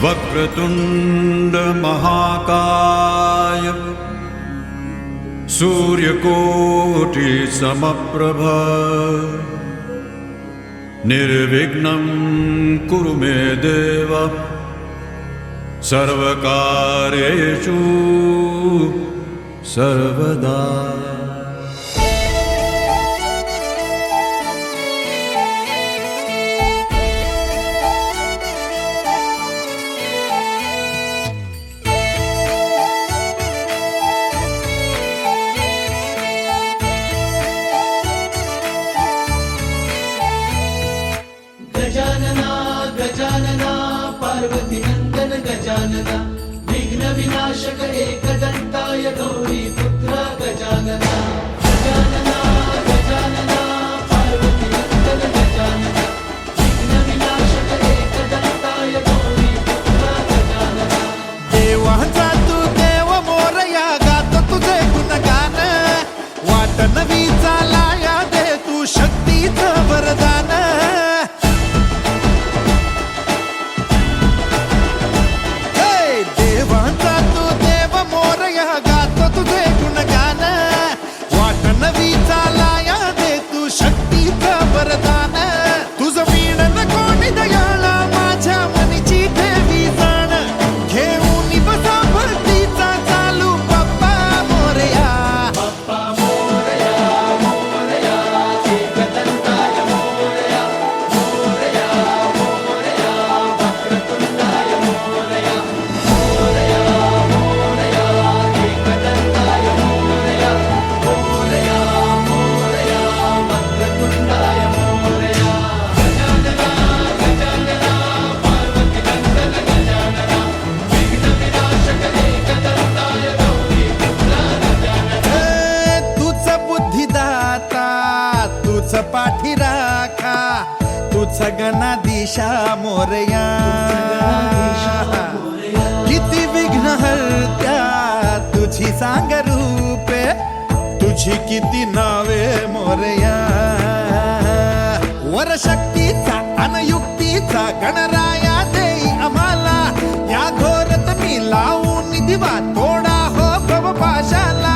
वक्रतुंड महाकाय सूर्यकोटि समप्रभ निर्विघ्नं कुरु मे देव सर्वकार्येषु सर्वदा। गजानना गजानना पार्वती नंदन गजानना विघ्न विनाशक एकदंताय गौरी पुत्र गजानना। गजानना गजानना पार्वती नंदन गजानना विघ्न विनाशक एकदंताय गौरी पुत्र गजानना। देवाचा तू देव मोरया गात तुझे गुणगान वाट नवी चालाया दे तू शक्तीचं वरदान। देवाचा तू देव मोरया गात तुझे गुणगान वाट नवी चालाया दे तू शक्तीचं वरदान। तुझं वीणन कोणी दयाळा माझ्या मनीची देवी जाण घेऊन बसा भक्तीचा चालू बाप्पा मोरया। बाप्पा मोरया मोरया एकदंताय मोरया मोरया मोरया वक्रतुंडाय मोरया मोरया मोरया एकदंताय मोरया मोरया मोरया वक्रतुंडाय मोरया। गजानना गजानना पार्वती नंदन गजानना विघ्न विनाशक एकदंताय गौरी पुत्र गजानना। तूच बुद्धिदाता तूच पाठी राखा तूच गणाधीशा मोरया। किती विघ्न हरत्या तुझी सांग रूपे तुझी किती नावे मोरया। वर शक्तीचा अनयुक्तीचा गणराया देई आम्हाला या घोरत मी लावून दिवा तोडा हो भवपाशाला।